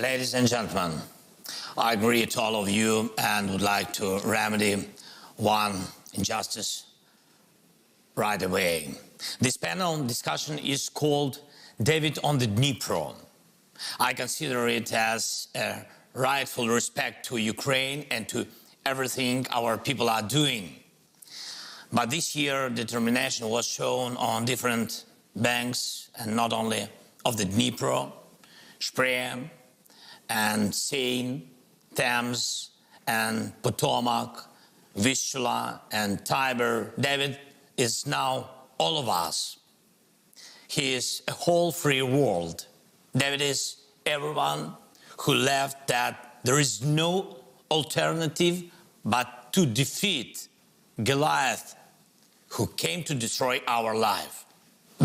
Ladies and gentlemen, I agree to all of you and would like to remedy one injustice right away. This panel discussion is called David on the Dnipro. I consider it as a rightful respect to Ukraine and to everything our people are doing. But this year, determination was shown on different banks, and not only of the Dnipro, Spree, and Seine, Thames, and Potomac, Vistula, and Tiber. David is now all of us. He is a whole free world. David is everyone who left that there is no alternative but to defeat Goliath, who came to destroy our life.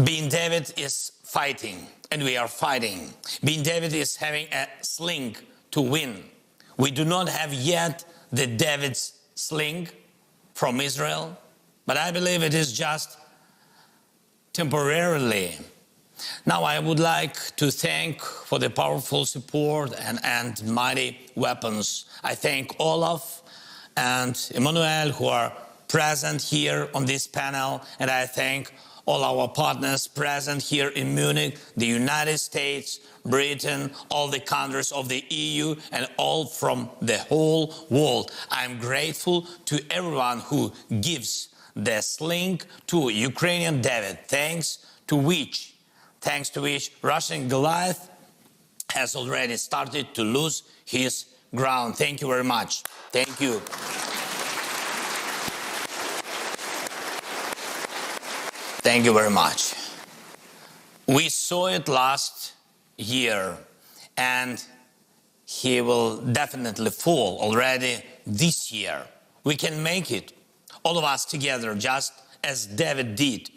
Being David is fighting, and we are fighting. Being David is having a sling to win. We do not have yet the David's sling from Israel, but I believe it is just temporarily. Now I would like to thank for the powerful support and mighty weapons. I thank Olaf and Emmanuel who are present here on this panel, and I thank all our partners present here in Munich, the United States, Britain, all the countries of the EU, and all from the whole world. I'm grateful to everyone who gives the sling to Ukrainian David, thanks to which Russian Goliath has already started to lose his ground. Thank you very much. Thank you. Thank you very much. We saw it last year, and he will definitely fall already this year. We can make it, all of us together, just as David did.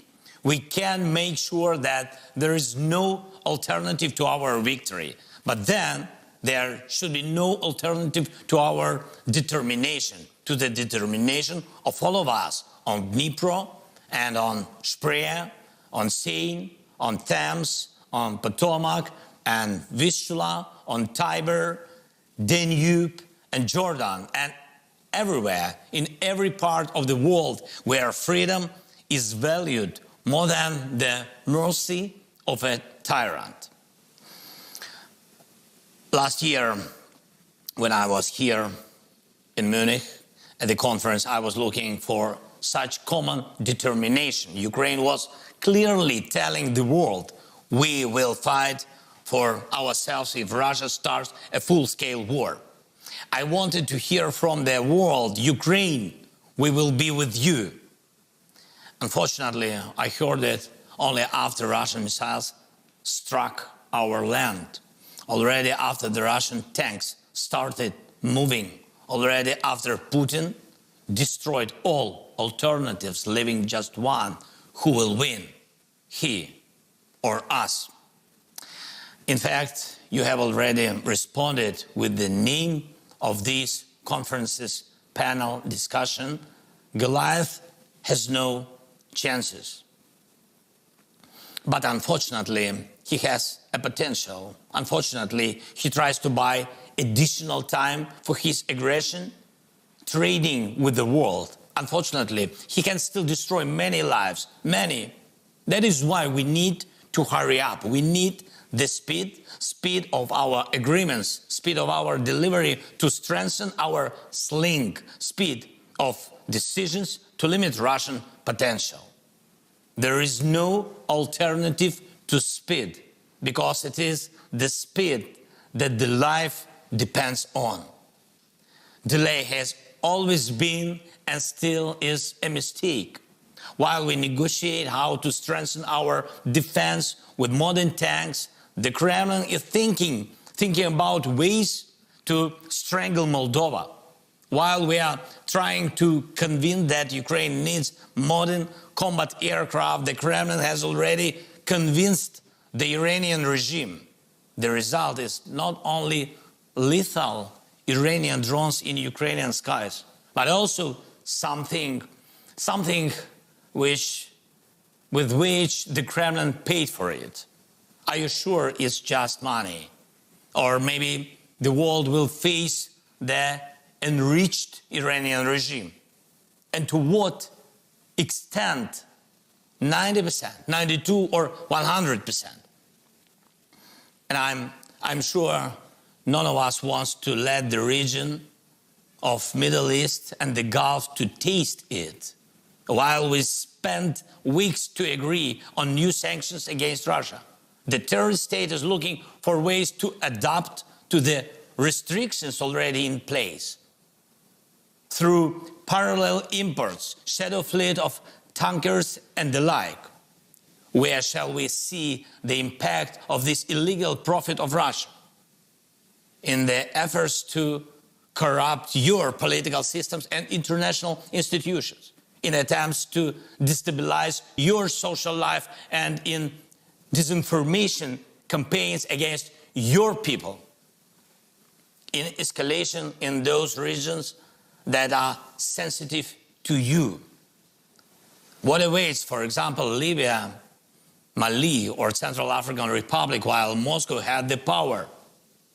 We can make sure that there is no alternative to our victory, but then there should be no alternative to our determination, to the determination of all of us on Dnipro, and on Spree, on Seine, on Thames, on Potomac, and Vistula, on Tiber, Danube, and Jordan, and everywhere, in every part of the world where freedom is valued more than the mercy of a tyrant. Last year, when I was here in Munich at the conference, I was looking for such common determination. Ukraine was clearly telling the world, we will fight for ourselves if Russia starts a full-scale war. I wanted to hear from the world, Ukraine, we will be with you. Unfortunately, I heard it only after Russian missiles struck our land, already after the Russian tanks started moving, already after Putin destroyed all alternatives, leaving just one. Who will win, he or us? In fact, you have already responded with the name of this conference's panel discussion. Goliath has no chances. But unfortunately, he has a potential. Unfortunately, he tries to buy additional time for his aggression, trading with the world. Unfortunately, he can still destroy many lives, many. That is why we need to hurry up. We need the speed of our agreements, speed of our delivery to strengthen our sling, speed of decisions to limit Russian potential. There is no alternative to speed, because it is the speed that the life depends on. Delay has always been and still is a mistake. While we negotiate how to strengthen our defense with modern tanks, the Kremlin is thinking about ways to strangle Moldova. While we are trying to convince that Ukraine needs modern combat aircraft, the Kremlin has already convinced the Iranian regime. The result is not only lethal Iranian drones in Ukrainian skies, but also something with which the Kremlin paid for it. Are you sure it's just money? or maybe the world will face the enriched Iranian regime. And to what extent? 90%, 92 or 100%. And I'm sure none of us wants to let the region of Middle East and the Gulf to taste it, while we spend weeks to agree on new sanctions against Russia. The terrorist state is looking for ways to adapt to the restrictions already in place. Through parallel imports, shadow fleet of tankers and the like. Where shall we see the impact of this illegal profit of Russia? In the efforts to corrupt your political systems and international institutions, in attempts to destabilize your social life, and in disinformation campaigns against your people, in escalation in those regions that are sensitive to you. What awaits, for example, Libya, Mali, or Central African Republic while Moscow had the power?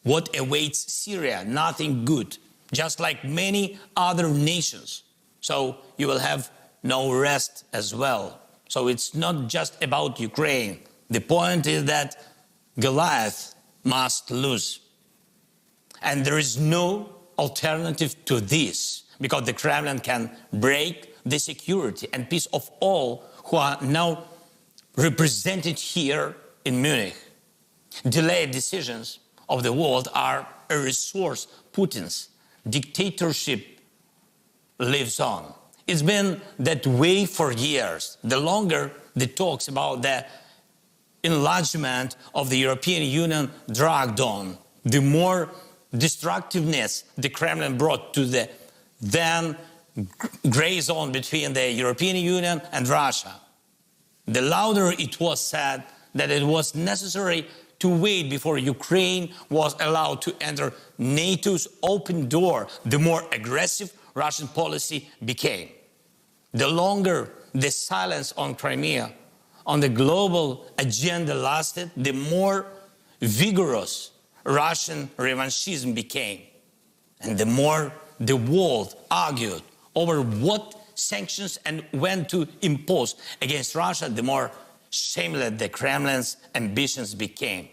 What awaits Syria? Nothing good, just like many other nations. So you will have no rest as well. So it's not just about Ukraine. The point is that Goliath must lose. And there is no alternative to this, because the Kremlin can break the security and peace of all who are now represented here in Munich. Delayed decisions of the world are a resource. Putin's dictatorship lives on. It's been that way for years. The longer the talks about the enlargement of the European Union dragged on, the more destructiveness the Kremlin brought to the then gray zone between the European Union and Russia. The louder it was said that it was necessary to wait before Ukraine was allowed to enter NATO's open door, the more aggressive Russian policy became. The longer the silence on Crimea, on the global agenda lasted, the more vigorous Russian revanchism became. And the more the world argued over what sanctions and when to impose against Russia, the more shameless the Kremlin's ambitions became.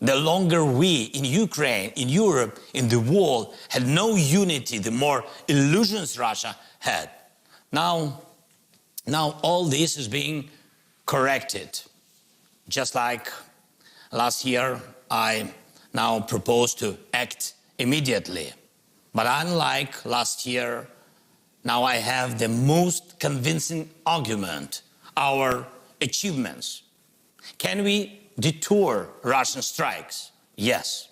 The longer we in Ukraine, in Europe, in the world had no unity, the more illusions Russia had. Now all this is being corrected. Just like last year, I now propose to act immediately. But unlike last year, now I have the most convincing argument, our achievements. Can we deter Russian strikes? Yes.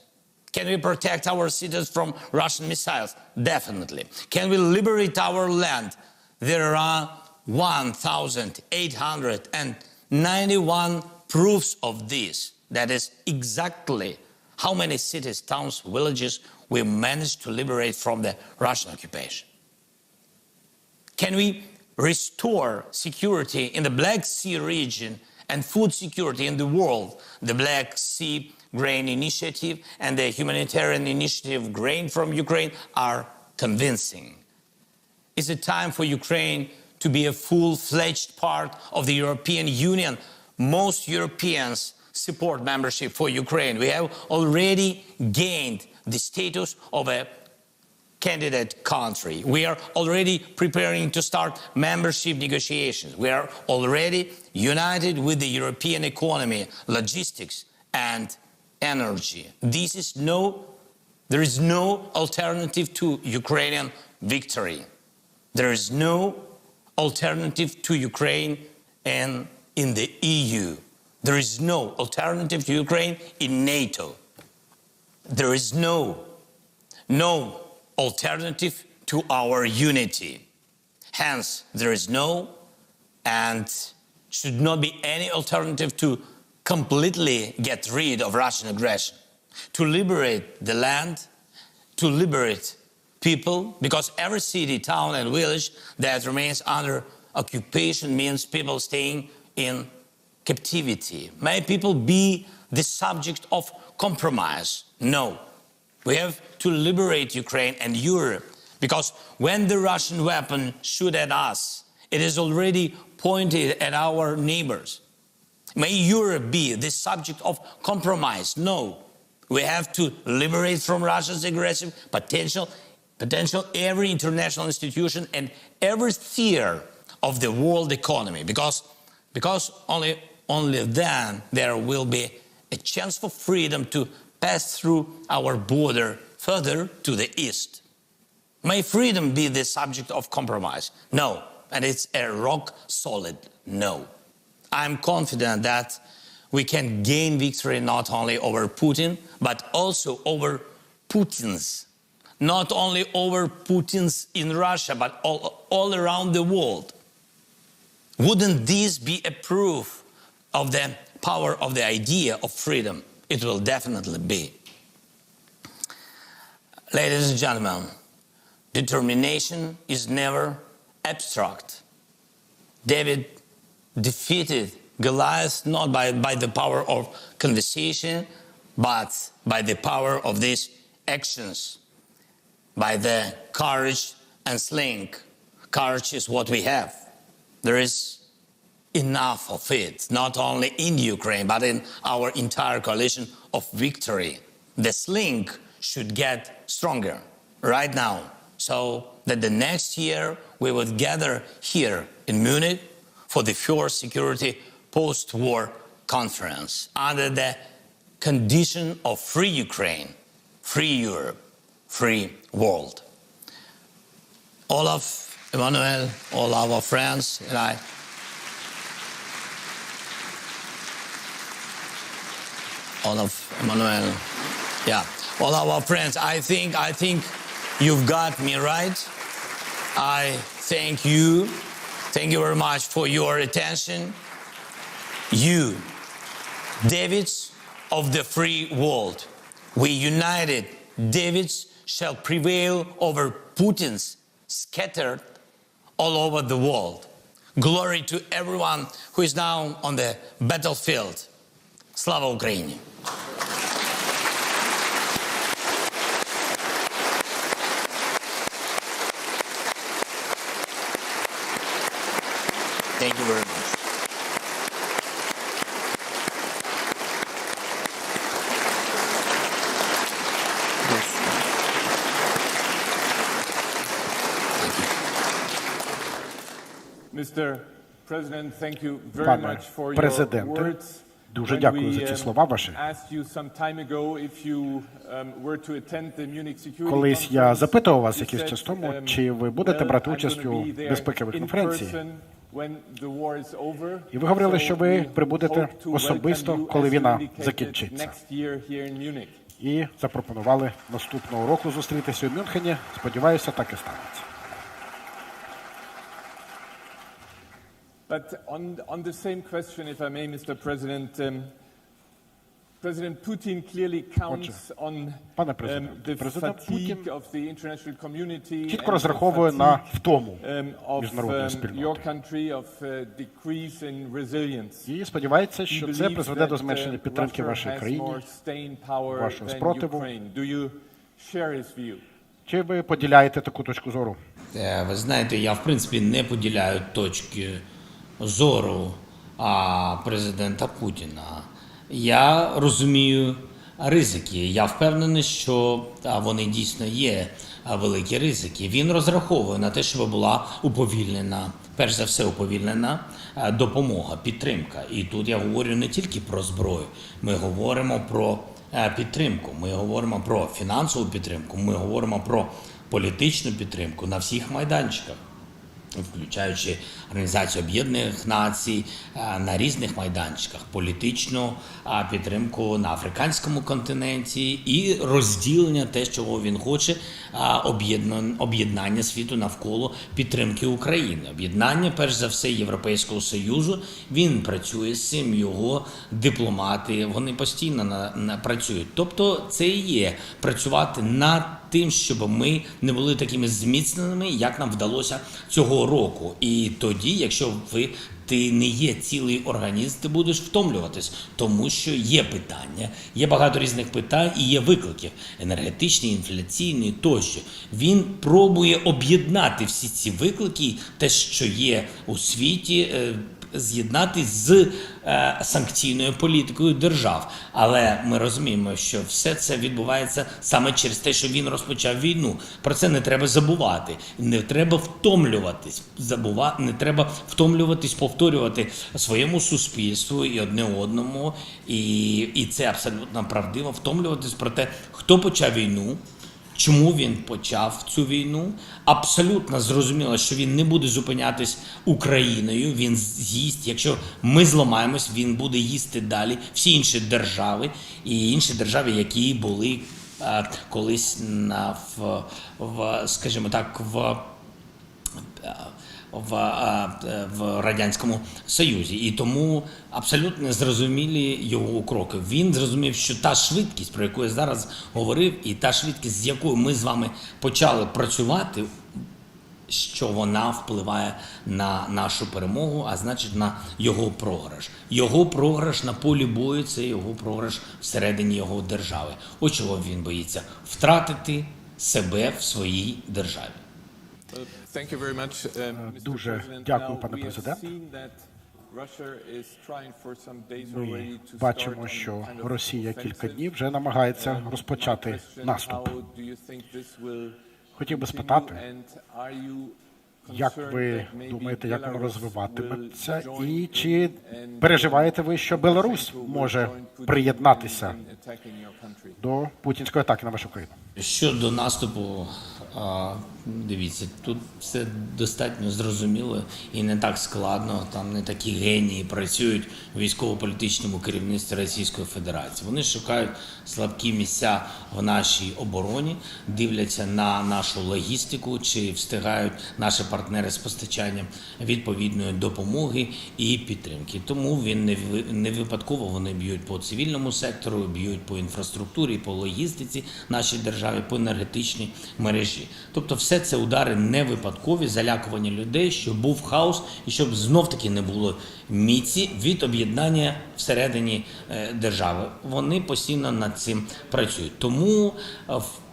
Can we protect our cities from Russian missiles? Definitely. Can we liberate our land? There are 1,891 proofs of this. That is exactly how many cities, towns, villages we managed to liberate from the Russian occupation. Can we restore security in the Black Sea region and food security in the world? The Black Sea Grain Initiative and the humanitarian initiative Grain from Ukraine are convincing. Is it time for Ukraine to be a full-fledged part of the European Union? Most Europeans support membership for Ukraine. We have already gained the status of a candidate country. We are already preparing to start membership negotiations. We are already united with the European economy, logistics, and energy. There is no alternative to Ukrainian victory. There is no alternative to Ukraine in the EU. There is no alternative to Ukraine in NATO. There is no alternative to our unity. Hence, there is no and should not be any alternative to completely get rid of Russian aggression, to liberate the land, to liberate people, because every city, town, and village that remains under occupation means people staying in captivity. May people be the subject of compromise. No. We have to liberate Ukraine and Europe, because when the Russian weapon shoot at us, it is already pointed at our neighbors. May Europe be the subject of compromise? No. We have to liberate from Russia's aggressive potential every international institution and every sphere of the world economy, because only then there will be a chance for freedom to pass through our border further to the east. May freedom be the subject of compromise? No. And it's a rock solid no. I'm confident that we can gain victory not only over Putin, but also over Putins. Not only over Putins in Russia, but all around the world. Wouldn't this be a proof of the power of the idea of freedom? It will definitely be. Ladies and gentlemen, determination is never abstract. David defeated Goliath not by the power of conversation, but by the power of these actions, by the courage and sling. Courage is what we have. There is enough of it, not only in Ukraine, but in our entire coalition of victory. The sling should get stronger right now, so that the next year we would gather here in Munich for the first security post-war conference under the condition of free Ukraine, free Europe, free world. Olaf, Emmanuel, all our friends and I, Olaf, Emmanuel, yeah, all our friends, I think you've got me right. I thank you very much for your attention. You, Davids of the free world, we united Davids shall prevail over Putins scattered all over the world. Glory to everyone who is now on the battlefield. Slava Ukraini! Thank you very much. Mr. President, thank you very Пане much for your президенте, words. дуже дякую за ці слова ваші. Колись я запитував вас якийсь час тому, чи ви будете брати участь у безпековій конференції. І ви говорили, що ви прибудете особисто, коли війна закінчиться. І запропонували наступного року зустрітися у Мюнхені. Сподіваюся, так і станеться. But on the same question, if I may, Mr. President, President Putin clearly counts on the fatigue of the international community and of your country, of decrease in resilience. І сподівається, що це призведе до зменшення підтримки вашій країні, вашого спротиву. Do you share his view? Чи ви поділяєте таку точку зору? Ви знаєте, я в принципі не поділяю точки зору президента Путіна. Я розумію ризики. Я впевнений, що вони дійсно є великі ризики. Він розраховує на те, щоб була уповільнена, перш за все уповільнена допомога, підтримка. І тут я говорю не тільки про зброю. Ми говоримо про підтримку, ми говоримо про фінансову підтримку, ми говоримо про політичну підтримку на всіх майданчиках, включаючи Організацію Об'єднаних Націй на різних майданчиках, політичну підтримку на африканському континенті і розділення те, чого він хоче, об'єднання світу навколо підтримки України. Об'єднання, перш за все, Європейського Союзу. Він працює з цим, його дипломати, вони постійно працюють. Тобто це і є працювати над тим, щоб ми не були такими зміцненими, як нам вдалося цього року. І тоді, якщо ти не є цілий організм, ти будеш втомлюватись, тому що є питання, є багато різних питань і є виклики енергетичні, інфляційні тощо. Він пробує об'єднати всі ці виклики, те, що є у світі, з'єднати з санкційною політикою держав. Але ми розуміємо, що все це відбувається саме через те, що він розпочав війну. Про це не треба забувати. Не треба втомлюватись, не треба втомлюватись, повторювати своєму суспільству і одне одному. І це абсолютно правдиво, втомлюватись про те, хто почав війну, чому він почав цю війну. Абсолютно зрозуміло, що він не буде зупинятись Україною, він з'їсть, якщо ми зламаємось, він буде їсти далі всі інші держави, і інші держави, які були колись скажімо так, в Радянському Союзі. І тому абсолютно зрозумілі його кроки. Він зрозумів, що та швидкість, про яку я зараз говорив, і та швидкість, з якою ми з вами почали працювати, що вона впливає на нашу перемогу, а значить на його програш. Його програш на полі бою – це його програш всередині його держави. Ось чого він боїться – втратити себе в своїй державі. Дуже дякую, пане президент. Ми бачимо, що Росія кілька днів вже намагається розпочати наступ. Хотів би спитати, як ви думаєте, як воно розвиватиметься, і чи переживаєте ви, що Білорусь може приєднатися до путінської атаки на вашу країну? Щодо наступу, дивіться, тут все достатньо зрозуміло і не так складно. Там не такі генії працюють у військово-політичному керівництві Російської Федерації. Вони шукають слабкі місця в нашій обороні, дивляться на нашу логістику, чи встигають наші партнери з постачанням відповідної допомоги і підтримки. Тому він не випадково вони б'ють по цивільному сектору, б'ють по інфраструктурі, по логістиці нашій державі, по енергетичній мережі. Тобто все це удари не випадкові, залякування людей, щоб був хаос і щоб знов-таки не було міці від об'єднання всередині держави. Вони постійно над цим працюють. Тому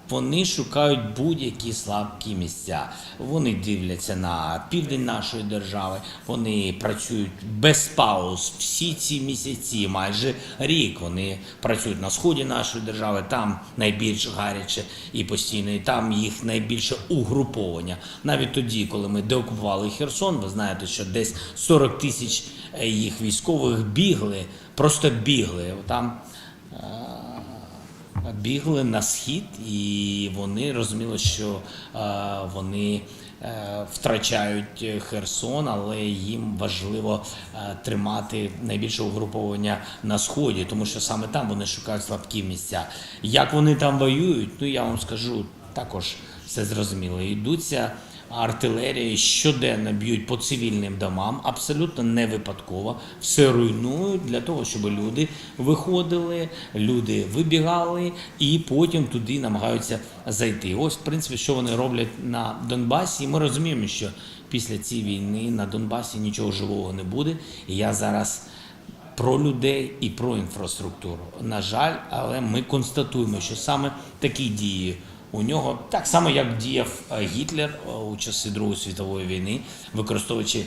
вони шукають будь-які слабкі місця. Вони дивляться на південь нашої держави, вони працюють без пауз всі ці місяці, майже рік. Вони працюють на сході нашої держави, там найбільш гаряче і постійно, і там їх найбільше угруповання. Навіть тоді, коли ми деокупували Херсон, ви знаєте, що десь 40 тисяч їх військових бігли, просто бігли. Там бігли на схід, і вони розуміли, що вони втрачають Херсон, але їм важливо тримати найбільше угруповання на сході, тому що саме там вони шукають слабкі місця. Як вони там воюють, ну я вам скажу, також все зрозуміло. Йдуться артилерії, щоденно б'ють по цивільним домам, абсолютно не випадково, все руйнують для того, щоб люди виходили, люди вибігали і потім туди намагаються зайти. Ось, в принципі, що вони роблять на Донбасі. І ми розуміємо, що після цієї війни на Донбасі нічого живого не буде. І я зараз про людей і про інфраструктуру. На жаль, але ми констатуємо, що саме такі дії у нього, так само, як діяв Гітлер у часи Другої світової війни, використовуючи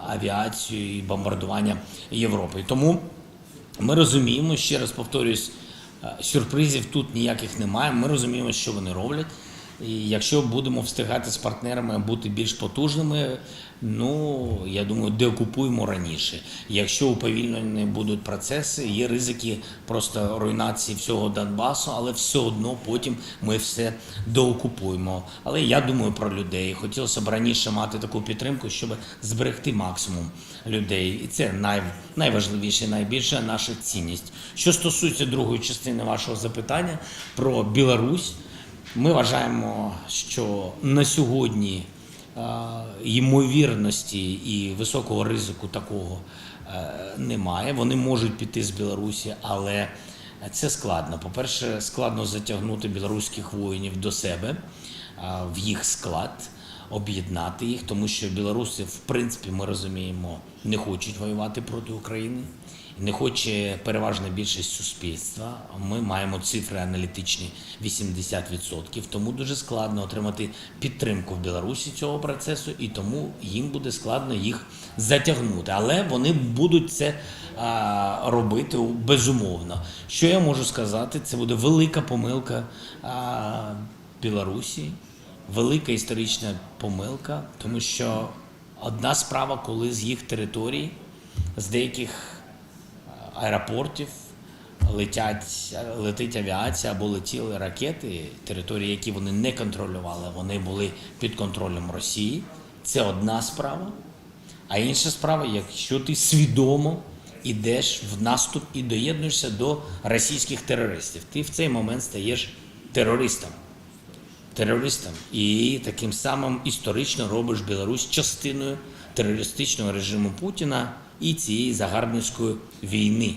авіацію і бомбардування Європи. Тому ми розуміємо, ще раз повторюсь, сюрпризів тут ніяких немає, ми розуміємо, що вони роблять. І якщо будемо встигати з партнерами бути більш потужними, ну, я думаю, деокупуємо раніше. Якщо уповільнені будуть процеси, є ризики просто руйнації всього Донбасу, але все одно потім ми все доокупуємо. Але я думаю про людей. Хотілося б раніше мати таку підтримку, щоб зберегти максимум людей. І це найважливіше, найбільша наша цінність. Що стосується другої частини вашого запитання про Білорусь, ми вважаємо, що на сьогодні ймовірності і високого ризику такого немає. Вони можуть піти з Білорусі, але Це складно. По-перше, складно затягнути білоруських воїнів до себе, в їх склад, об'єднати їх, тому що білоруси, в принципі, ми розуміємо, не хочуть воювати проти України. Не хоче переважна більшість суспільства. Ми маємо цифри аналітичні 80%, тому дуже складно отримати підтримку в Білорусі цього процесу, і тому їм буде складно їх затягнути. Але вони будуть це робити безумовно. Що я можу сказати? Це буде велика помилка Білорусі, велика історична помилка, тому що одна справа, коли з їх території, з деяких аеропортів летить авіація або летіли ракети, території, які вони не контролювали, вони були під контролем Росії. Це одна справа. А інша справа, якщо ти свідомо йдеш в наступ і доєднуєшся до російських терористів, ти в цей момент стаєш терористом. І таким самим історично робиш Білорусь частиною терористичного режиму Путіна і цієї загарбницької війни.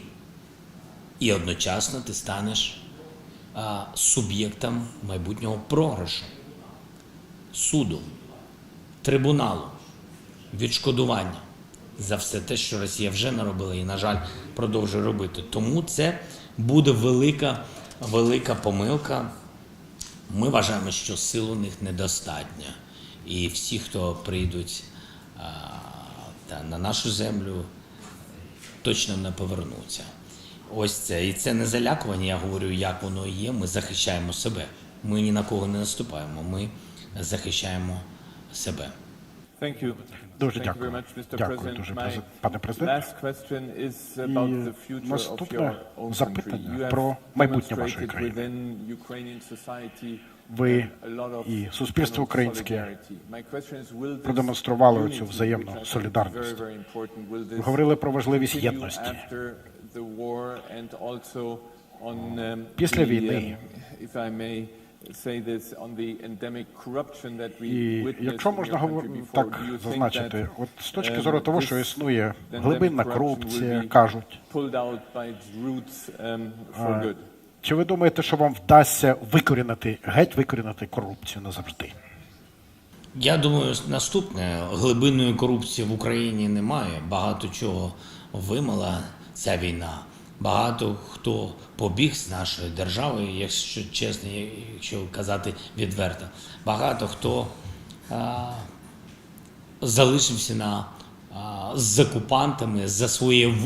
І одночасно ти станеш суб'єктом майбутнього програшу, суду, трибуналу, відшкодування за все те, що Росія вже наробила і, на жаль, продовжує робити. Тому це буде велика помилка. Ми вважаємо, що сил у них недостатньо. І всі, хто прийдуть на нашу землю, точно не повернуться. Ось це. І це не залякування, я говорю, як воно є. Ми захищаємо себе. Ми ні на кого не наступаємо, ми захищаємо себе. Дуже дякую. Дякую дуже, пане президент. І наступне запитання про майбутнє вашої країни. Ви і суспільство українське продемонстрували цю взаємну солідарність. Ви говорили про важливість єдності. Після війни, і якщо можна так зазначити, от з точки зору того, що існує глибинна корупція, кажуть, чи ви думаєте, що вам вдасться геть викорінити корупцію назавжди? Я думаю, наступне. Глибинної корупції в Україні немає. Багато чого вимила ця війна. Багато хто побіг з нашої держави, якщо чесно, якщо казати відверто. Багато хто залишився з окупантами за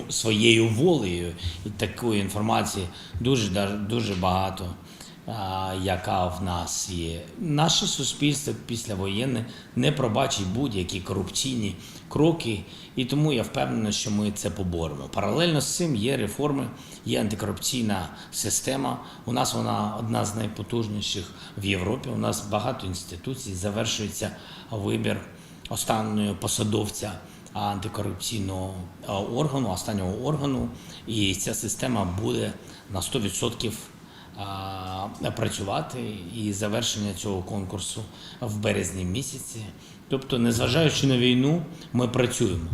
своєю волею. І такої інформації дуже багато, яка в нас є. Наше суспільство післявоєнне не пробачить будь-які корупційні кроки, і тому я впевнений, що ми це поборемо. Паралельно з цим є реформи, є антикорупційна система. У нас вона одна з найпотужніших в Європі. У нас багато інституцій, завершується вибір останнього посадовця антикорупційного органу, останнього органу, і ця система буде на 100% працювати, і завершення цього конкурсу в березні місяці. Тобто, незважаючи на війну, ми працюємо.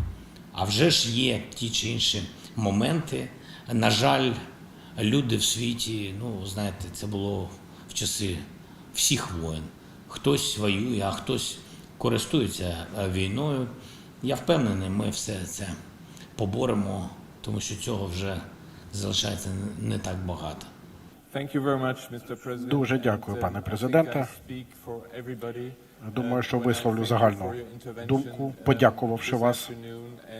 А вже ж є ті чи інші моменти. На жаль, люди в світі, знаєте, це було в часи всіх воєн. Хтось воює, а хтось користується війною. Я впевнений, ми все це поборемо, тому що цього вже залишається не так багато. Дуже дякую, пане президенте. Думаю, що висловлю загальну думку, подякувавши вас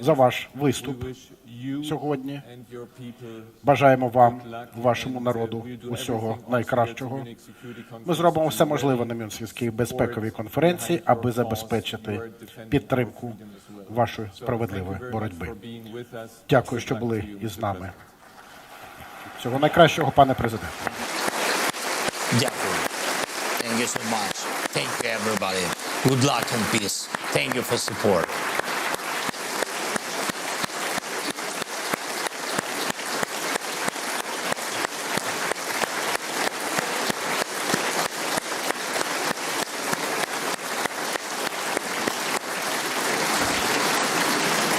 за ваш виступ сьогодні. Бажаємо вам, вашому народу, усього найкращого. Ми зробимо все можливе на Мюнхенській безпековій конференції, аби забезпечити підтримку вашої справедливої боротьби. Дякую, що були із нами. Всього найкращого, пане президенте. Дякую. Thank you so much. Thank you, everybody. Good luck and peace. Thank you for support.